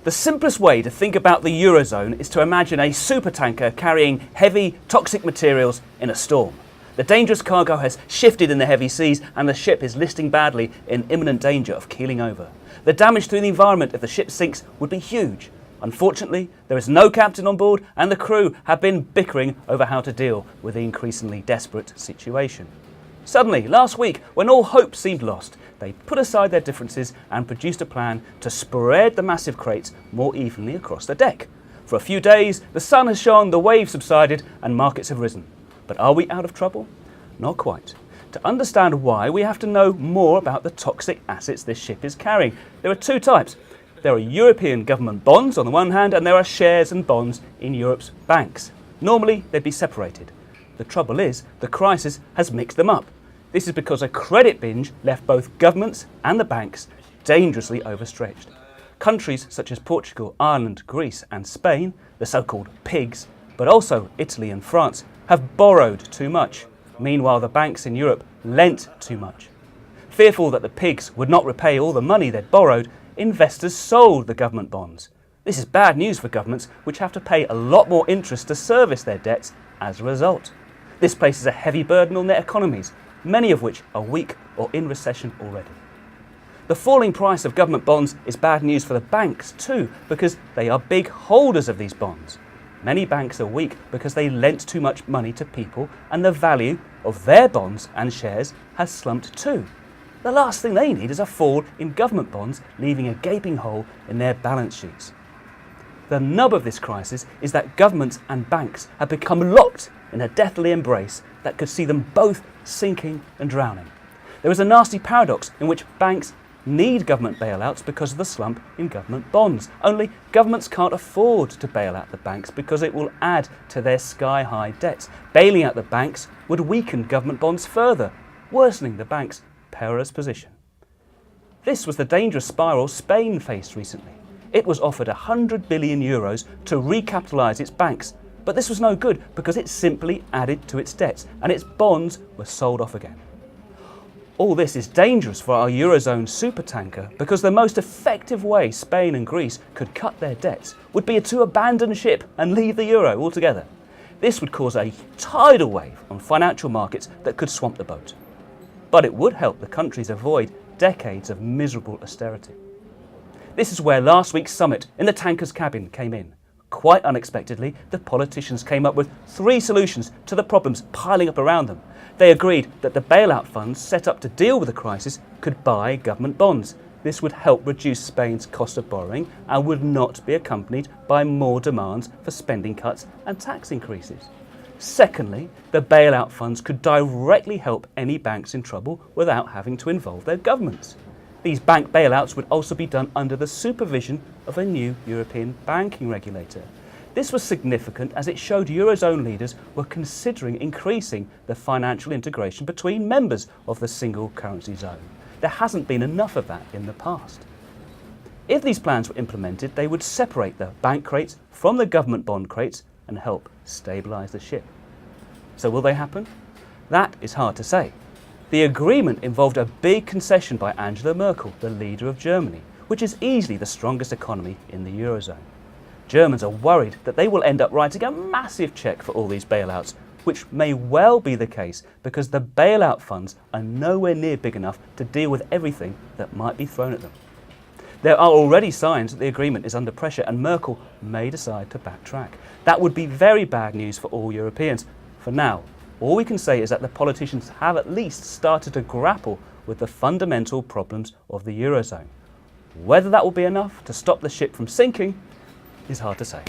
The simplest way to think about the eurozone is to imagine a supertanker carrying heavy, toxic materials in a storm. The dangerous cargo has shifted in the heavy seas and the ship is listing badly in imminent danger of keeling over. The damage to the environment if the ship sinks would be huge. Unfortunately, there is no captain on board and the crew have been bickering over how to deal with the increasingly desperate situation. Suddenly, last week, when all hope seemed lost, they put aside their differences and produced a plan to spread the massive crates more evenly across the deck. For a few days, the sun has shone, the waves subsided, and markets have risen. But are we out of trouble? Not quite. To understand why, we have to know more about the toxic assets this ship is carrying. There are two types. There are European government bonds on the one hand, and there are shares and bonds in Europe's banks. Normally, they'd be separated. The trouble is, the crisis has mixed them up. This is because a credit binge left both governments and the banks dangerously overstretched. Countries such as Portugal, Ireland, Greece and Spain, the so-called pigs, but also Italy and France, have borrowed too much. Meanwhile, the banks in Europe lent too much. Fearful that the pigs would not repay all the money they'd borrowed, investors sold the government bonds. This is bad news for governments, which have to pay a lot more interest to service their debts as a result. This places a heavy burden on their economies, many of which are weak or in recession already. The falling price of government bonds is bad news for the banks too, because they are big holders of these bonds. Many banks are weak because they lent too much money to people and the value of their bonds and shares has slumped too. The last thing they need is a fall in government bonds, leaving a gaping hole in their balance sheets. The nub of this crisis is that governments and banks have become locked in a deathly embrace that could see them both sinking and drowning. There is a nasty paradox in which banks need government bailouts because of the slump in government bonds. Only governments can't afford to bail out the banks because it will add to their sky-high debts. Bailing out the banks would weaken government bonds further, worsening the banks' perilous position. This was the dangerous spiral Spain faced recently. It was offered €100 billion to recapitalise its banks, but this was no good because it simply added to its debts and its bonds were sold off again. All this is dangerous for our eurozone supertanker because the most effective way Spain and Greece could cut their debts would be to abandon ship and leave the euro altogether. This would cause a tidal wave on financial markets that could swamp the boat. But it would help the countries avoid decades of miserable austerity. This is where last week's summit in the tanker's cabin came in. Quite unexpectedly, the politicians came up with 3 solutions to the problems piling up around them. They agreed that the bailout funds set up to deal with the crisis could buy government bonds. This would help reduce Spain's cost of borrowing and would not be accompanied by more demands for spending cuts and tax increases. Secondly, the bailout funds could directly help any banks in trouble without having to involve their governments. These bank bailouts would also be done under the supervision of a new European banking regulator. This was significant as it showed eurozone leaders were considering increasing the financial integration between members of the single currency zone. There hasn't been enough of that in the past. If these plans were implemented, they would separate the bank crates from the government bond crates and help stabilise the ship. So will they happen? That is hard to say. The agreement involved a big concession by Angela Merkel, the leader of Germany, which is easily the strongest economy in the eurozone. Germans are worried that they will end up writing a massive cheque for all these bailouts, which may well be the case because the bailout funds are nowhere near big enough to deal with everything that might be thrown at them. There are already signs that the agreement is under pressure and Merkel may decide to backtrack. That would be very bad news for all Europeans. For now, all we can say is that the politicians have at least started to grapple with the fundamental problems of the eurozone. Whether that will be enough to stop the ship from sinking is hard to say.